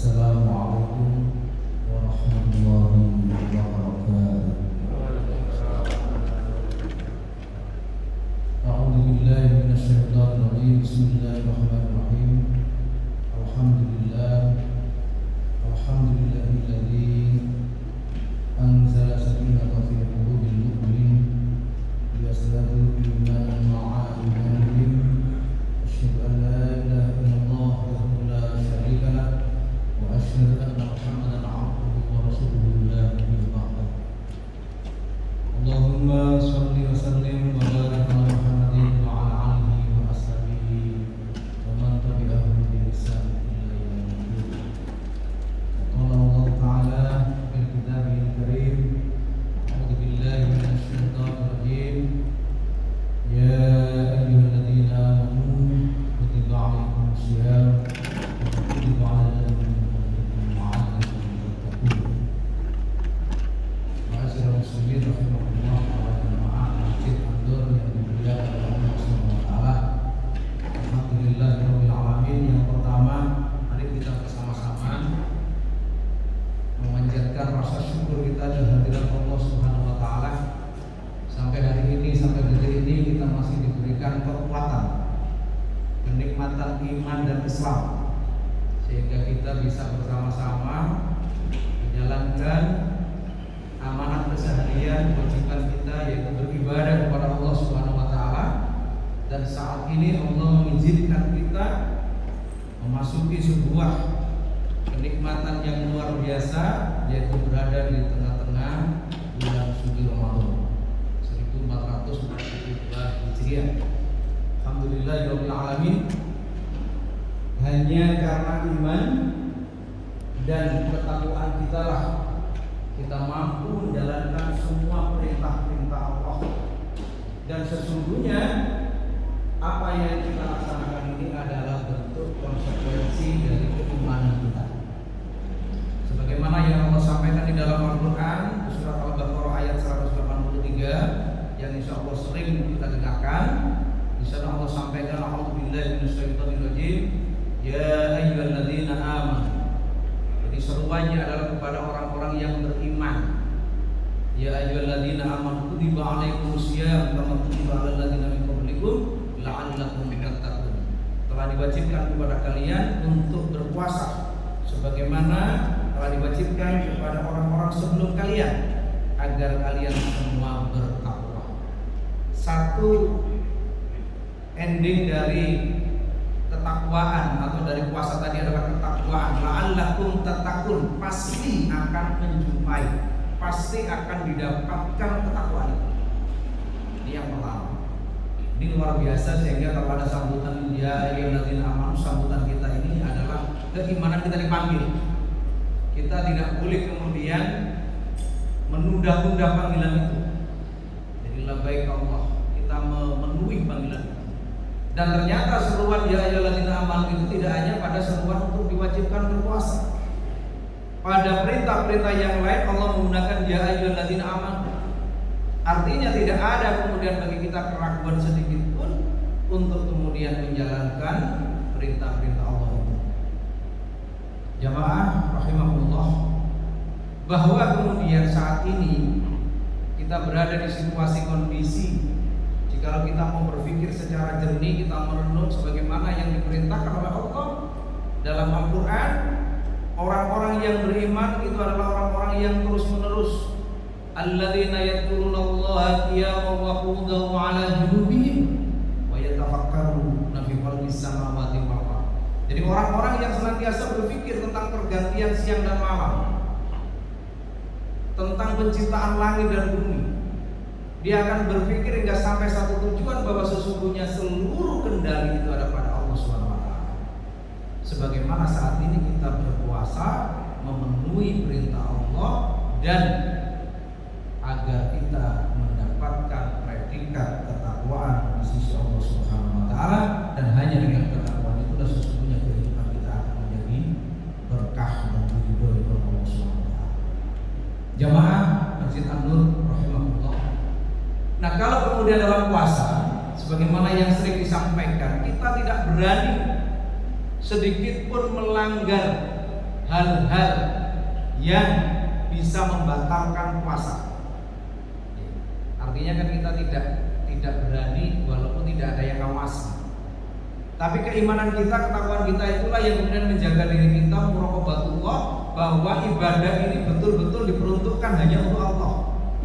Assalamualaikum warahmatullahi wabarakatuh. A'udzu billahi minasyaitonir rajim. Bismillahirrahmanirrahim. Alhamdulillahilladzi anzala sakinata fi qulubil mu'minin liyazdadu imanan ma'a imanihim. Asyhadu an la ilaha illallah wahdahu la syarika lah wa asyhadu anna Muhammadan 'abduhu wa rasuluhu la nabiyya ba'dahu. Allahumma shalli wa sallim wa barik ala Muhammadin wa ala alihi wa ashabihi wa man tabi'ahum bi ihsan ila yaumil din. Qala Allah Ta'ala fil kitabil karim, a'udzu billahi minasy syaithanir rajim. Ya ayyuhalladzina amanu kutiba 'alaikumus syiyam wa kutiba 'alal ladzina min qablikum la'allakum tattaqun. Ma'asyiral muslimin rahimahullah, para jemaah Masjid An-Nur yang dimuliakan oleh Allah Subhanahu wa taala. Alhamdulillahirabbil alamin. Yang pertama, mari kita bersama-sama memanjatkan rasa syukur kita kehadirat Allah Subhanahu wa taala. Sampai hari ini, sampai detik ini kita masih diberikan kekuatan, kenikmatan iman dan Islam, sehingga kita bisa bersama-sama menjalankan amanat keseharian kewajiban kita, yaitu beribadah kepada Allah Subhanahu wa taala. Dan saat ini Allah mengizinkan kita memasuki sebuah kenikmatan yang luar biasa, yaitu berada di tengah-tengah bulan suci Ramadan 1442 Hijriah. Alhamdulillahirabbil alamin. Hanya karena iman dan ketakwaan kita lah kita mampu menjalankan semua perintah-perintah Allah. Dan sesungguhnya apa yang kita laksanakan ini adalah bentuk konsekuensi dari keimanan kita. Sebagaimana yang Allah sampaikan di dalam Al-Quran, surat Al-Baqarah ayat 183, yang insya Allah sering kita dengarkan. Di sana Allah sampaikan, a'udzubillahi minasyaitonir rajim, ya ayyuhalladzina amanu. Jadi seruannya adalah kepada orang-orang yang beriman. Ya ayyuhalladzina amanu kutiba 'alaikumus syiyam kama kutiba 'alal ladzina min qablikum la'allakum tattaqun. Telah diwajibkan kepada kalian untuk berpuasa sebagaimana telah diwajibkan kepada orang-orang sebelum kalian, agar kalian semua bertakwa. Satu ending dari ketakwaan atau dari puasa tadi adalah ketakwaan. La'allakum tattaqun, pasti akan menjumpai, pasti akan didapatkan ketakwaan itu. Ini yang pertama. Ini luar biasa, sehingga kalau ada sambutan ya ayyuhalladzina amanu, sambutan kita ini adalah keimanan kita dipanggil. Kita tidak boleh kemudian menunda-nunda panggilan itu. Jadi labbaik Allah, kita memenuhi panggilan itu. Dan ternyata seruan ya ayyuhalladzina amanu itu tidak hanya pada seruan untuk diwajibkan berpuasa. Pada perintah-perintah yang lain Allah menggunakan ya ayyuhalladzina amanu. Artinya tidak ada kemudian bagi kita keraguan sedikit pun untuk kemudian menjalankan perintah-perintah Allah itu. Jamaah rahimahullah, bahwa kemudian saat ini kita berada di situasi kondisi, jikalau kita mau berpikir secara jernih, kita merenung sebagaimana yang diperintahkan oleh Allah dalam Al-Quran. Orang-orang yang beriman itu adalah orang-orang yang terus-menerus alladzina yadhkurunallaha qiyaman wa qu'udan wa 'ala junubihim wa yatafakkaruna fi khalqis samawati wal ardh. Jadi orang-orang yang senantiasa berpikir tentang pergantian siang dan malam, tentang penciptaan langit dan bumi. Dia akan berpikir hingga sampai satu tujuan, bahwa sesungguhnya seluruh kendali itu ada pada Allah SWT. Sebagaimana saat ini kita berpuasa memenuhi perintah Allah, dan agar kita mendapatkan predikat ketakwaan di sisi Allah Subhanahu wa taala. Dan hanya dengan ketakwaan itulah sesungguhnya kehidupan kita akan menjadi berkah dan diridhoi oleh Allah Subhanahu wa taala. Jamaah Masjid An-Nur rahimahullah. Nah, kalau kemudian dalam puasa, sebagaimana yang sering disampaikan, kita tidak berani sedikit pun melanggar hal-hal yang bisa membatalkan puasa. Artinya kan kita tidak berani walaupun tidak ada yang ngawasi. Tapi keimanan kita, ketakwaan kita itulah yang kemudian menjaga diri kita, muraqabatullah, bahwa ibadah ini betul-betul diperuntukkan hanya untuk Allah.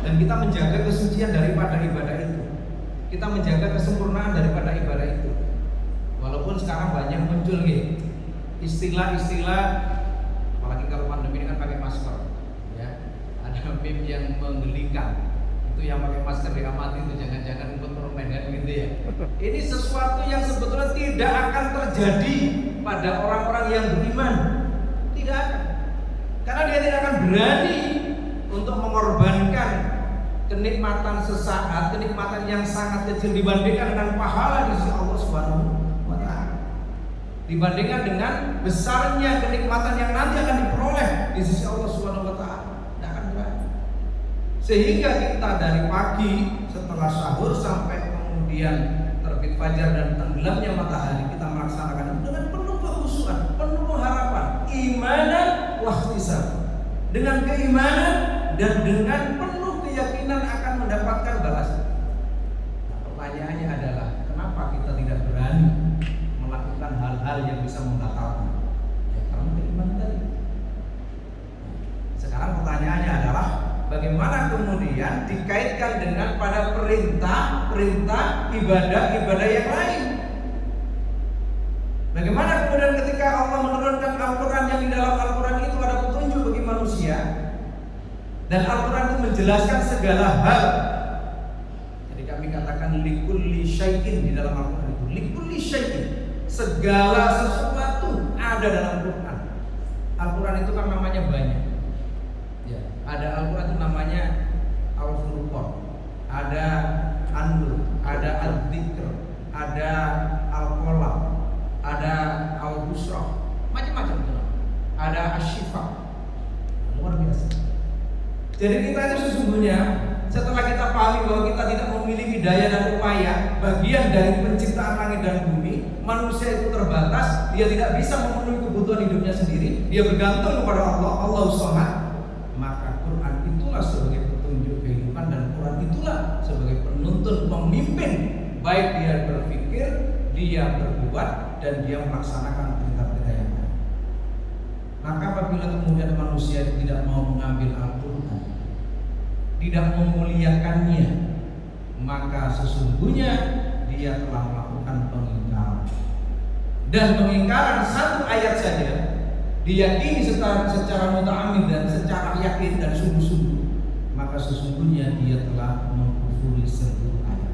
Dan kita menjaga kesucian daripada ibadah itu. Kita menjaga kesempurnaan daripada ibadah itu. Walaupun sekarang banyak muncul istilah-istilah, apalagi kalau pandemi ini kan pakai masker, ya. Ada meme yang menggelikan. Itu yang pakai masker diamati itu jangan-jangan untuk permen kan gitu ya. Ini sesuatu yang sebetulnya tidak akan terjadi pada orang-orang yang beriman. Tidak akan. Karena dia tidak akan berani untuk mengorbankan kenikmatan sesaat, kenikmatan yang sangat kecil dibandingkan dengan pahala di sisi Allah Subhanahu wa taala. Dibandingkan dengan besarnya kenikmatan yang nanti akan diperoleh di sisi Allah Subhanahu wa taala. Tidak akan berani. Sehingga kita dari pagi setelah sahur sampai kemudian terbit fajar dan tenggelamnya matahari, kita melaksanakan itu dengan penuh kekhusyuan, penuh harapan, imanan wa ihtisaban. Dengan keimanan dan dengan penuh keyakinan akan mendapatkan balasan. Nah, pertanyaannya adalah kenapa kita tidak berani melakukan hal-hal yang bisa membatalkan? Ya karena keimanan tadi. Sekarang pertanyaannya adalah bagaimana kemudian dikaitkan dengan pada perintah ibadah yang lain? Bagaimana kemudian ketika Allah menurunkan Al-Quran yang di dalam Al-Quran itu ada petunjuk bagi manusia, dan Al-Quran itu menjelaskan segala hal. Jadi kami katakan likulli syai'in di dalam Al-Quran itu, likulli syai'in, segala sesuatu ada dalam Al-Quran. Al-Quran itu kan namanya banyak. Ya, ada Al-Quran itu namanya Al-Furqan, ada An-Nur, ada Al-Dzikr, ada Al-Qalam, ada Al-Busra, macam-macam itu. Ada Asy-Syifa. Luar biasa. Jadi kita itu sesungguhnya setelah kita pahami bahwa kita tidak memiliki daya dan upaya, bagian dari penciptaan langit dan bumi, manusia itu terbatas, dia tidak bisa memenuhi kebutuhan hidupnya sendiri, dia bergantung kepada Allah, Allah Samad. Maka Quran itulah sebagai petunjuk kehidupan, dan Quran itulah sebagai penuntun pemimpin, baik dia berpikir, dia berbuat, dan dia melaksanakan perintah-perintah yang lain. Maka apabila kemudian manusia tidak mau mengambil Al-Quran, tidak memuliakannya, maka sesungguhnya dia telah melakukan pengingkaran. Dan pengingkaran satu ayat saja diyakini secara muta'ammid dan secara yakin dan sungguh-sungguh, maka sesungguhnya dia telah mengkufuri seluruh ayat.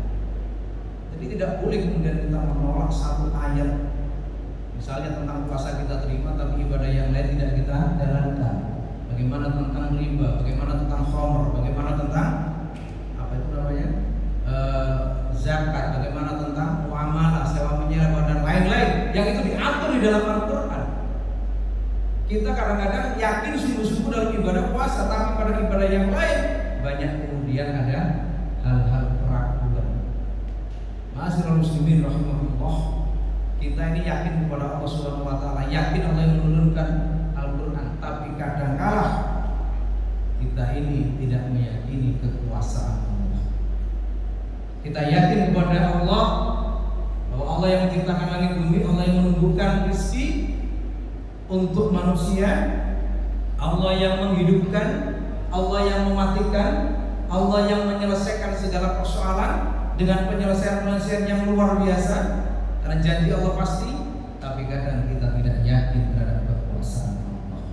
Jadi tidak boleh kemudian kita menolak satu ayat. Misalnya tentang puasa kita terima, tapi ibadah yang lain tidak kita jalankan. Bagaimana tentang riba, bagaimana tentang khamr, bagaimana tentang apa itu namanya zakat, bagaimana tentang muamalah, sewa menyewa dan lain-lain yang itu diatur di dalam Al-Quran. Kita kadang-kadang yakin sungguh-sungguh dalam ibadah puasa, tapi pada ibadah yang lain banyak kemudian ada hal-hal keraguan. Ma'asyiral muslimin rahimahullah, kita ini yakin kepada Allah Subhanahu wa taala, yakin Allah yang menurunkan Al-Quran, tapi kadang-kala kita ini tidak meyakini kekuasaan Allah. Kita yakin kepada Allah bahwa Allah yang menciptakan langit bumi, Allah yang menumbuhkan rezeki untuk manusia, Allah yang menghidupkan, Allah yang mematikan, Allah yang menyelesaikan segala persoalan dengan penyelesaian yang luar biasa. Karena janji Allah pasti, tapi kadang kita tidak yakin terhadap kekuasaan Allah.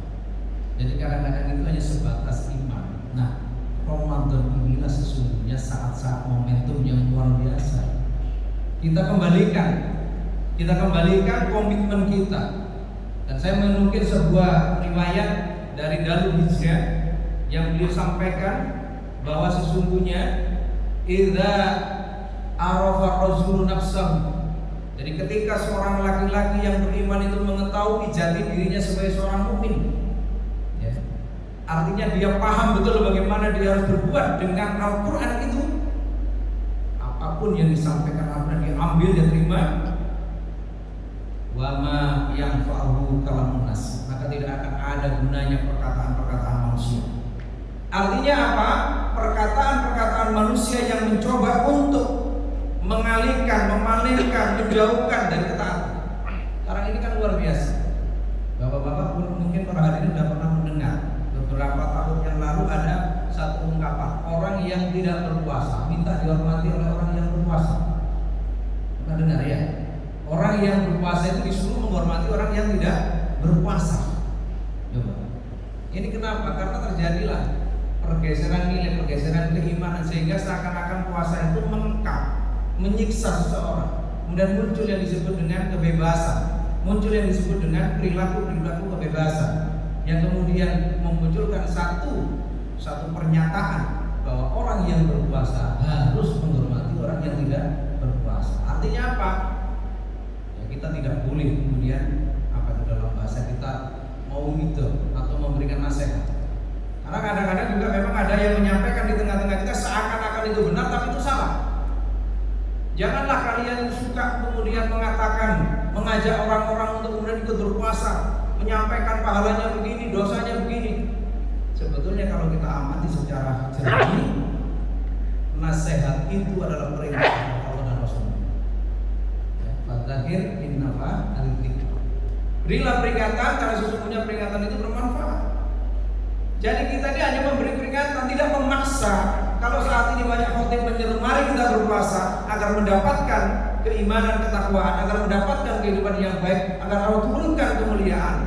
Jadi kadang-kadang itu hanya sebatas iman. Nah, Ramadan inilah sesungguhnya saat-saat momentum yang luar biasa. Kita kembalikan komitmen kita. Dan saya menukil sebuah riwayat dari Darul Hijrah yang beliau sampaikan bahwa sesungguhnya idza arafa rajulun nafsahu, jadi ketika seorang laki-laki yang beriman itu mengetahui jati dirinya sebagai seorang mukmin, ya, artinya dia paham betul bagaimana dia harus berbuat dengan Al-Quran itu. Apapun yang disampaikan Al-Quran dia ambil, dia terima. Wa wama yang fa'ahu kalamun nas, maka tidak akan ada gunanya perkataan-perkataan manusia. Artinya apa? Perkataan-perkataan manusia yang mencoba untuk mengalihkan, memalingkan, menjauhkan dari ketaatan. Sekarang ini kan luar biasa. Bapak-bapak mungkin para hadirin sudah pernah mendengar beberapa tahun yang lalu ada satu ungkapan, orang yang tidak berpuasa minta dihormati oleh orang yang berpuasa. Pernah dengar ya? Orang yang berpuasa itu disuruh menghormati orang yang tidak berpuasa. Coba. Ini kenapa? Karena terjadilah pergeseran nilai, pergeseran keimanan, sehingga seakan-akan puasa itu mengekang, menyiksa seseorang. Kemudian muncul yang disebut dengan kebebasan, muncul yang disebut dengan perilaku kebebasan, yang kemudian memunculkan satu pernyataan bahwa orang yang berpuasa harus menghormati orang yang tidak berpuasa. Artinya apa? Ya, kita tidak boleh kemudian apa dalam bahasa kita mau gitu atau memberikan nasihat. Karena kadang-kadang juga memang ada yang menyampaikan di tengah-tengah kita seakan-akan itu benar tapi itu salah. Janganlah kalian suka kemudian mengajak orang-orang untuk kemudian ikut berpuasa, menyampaikan pahalanya begini, dosanya begini. Sebetulnya kalau kita amati secara jernih, nasihat itu adalah perintah Allah dan Rasulnya. Fadzakir innafa al-dzikr. Berilah peringatan karena sesungguhnya peringatan itu bermanfaat. Jadi kita ini hanya memberi peringatan, tidak memaksa. Kalau saat ini banyak khotib menyeru mari kita berpuasa agar mendapatkan keimanan, ketakwaan, agar mendapatkan kehidupan yang baik, agar Allah turunkan kemuliaan.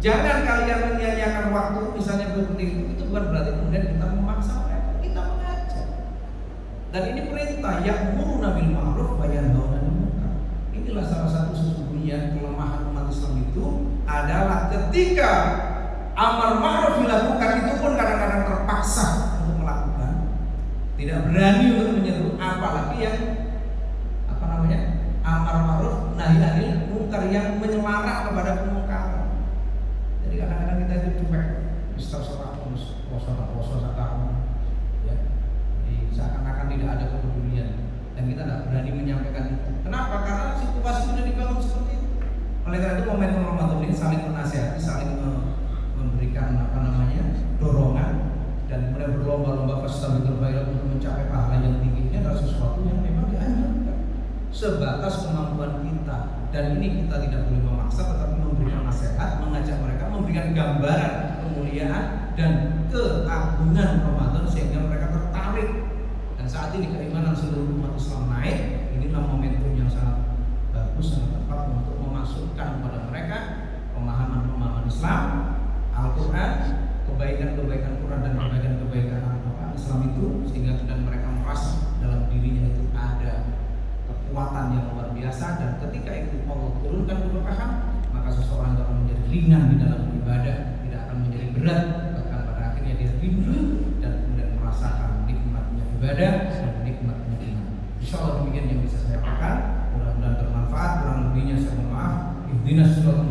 Jangan kalian menyia-nyiakan waktu misalnya seperti itu bukan berarti kemudian kita memaksa mereka, kita mengajak. Dan ini perintah ya'muruna bil ma'ruf wa yanhauna 'anil munkar. Inilah salah satu sesungguhnya kelemahan umat Islam itu adalah ketika amar ma'ruf dilakukan itu pun kadang-kadang terpaksa untuk melakukan, tidak berani untuk menyeru, apalagi yang amar ma'ruf nahi anil munkar yang menyemarak kepada kemungkaran. Jadi kadang-kadang kita itu cuek, poso kamu, ya. Jadi seakan-akan tidak ada kepedulian dan kita tidak berani menyampaikan itu. Kenapa? Karena situasi sudah dibangun seperti itu. Oleh karena itu momentum Ramadan ini saling menasihati, saling memberikan dorongan dan kemudian berlomba-lomba fastabiqul khairat untuk mencapai pahala yang tinggi. Ini adalah sesuatu yang memang dianjurkan sebatas kemampuan kita, dan ini kita tidak boleh memaksa tetapi memberikan nasihat, mengajak mereka, memberikan gambaran kemuliaan dan keagungan Ramadan sehingga mereka tertarik. Dan saat ini keimanan seluruh umat Islam naik. Inilah momentum yang sangat bagus, sangat tepat untuk memasukkan kepada mereka pemahaman Islam, Al-Quran, kebaikan-kebaikan Quran dan kebaikan-kebaikan Al-Quran Islam itu, sehingga kemudian mereka merasa dalam dirinya itu ada kekuatan yang luar biasa, dan ketika itu Allah turunkan keberkahan, maka seseorang akan menjadi ringan di dalam ibadah, tidak akan menjadi berat, bahkan pada akhirnya dia rindu dan kemudian merasakan nikmatnya ibadah dan nikmatnya iman. Insya Allah demikian yang bisa saya katakan, mudah-mudahan bermanfaat. Kurang lebihnya saya mohon maaf. Ihdinas siratal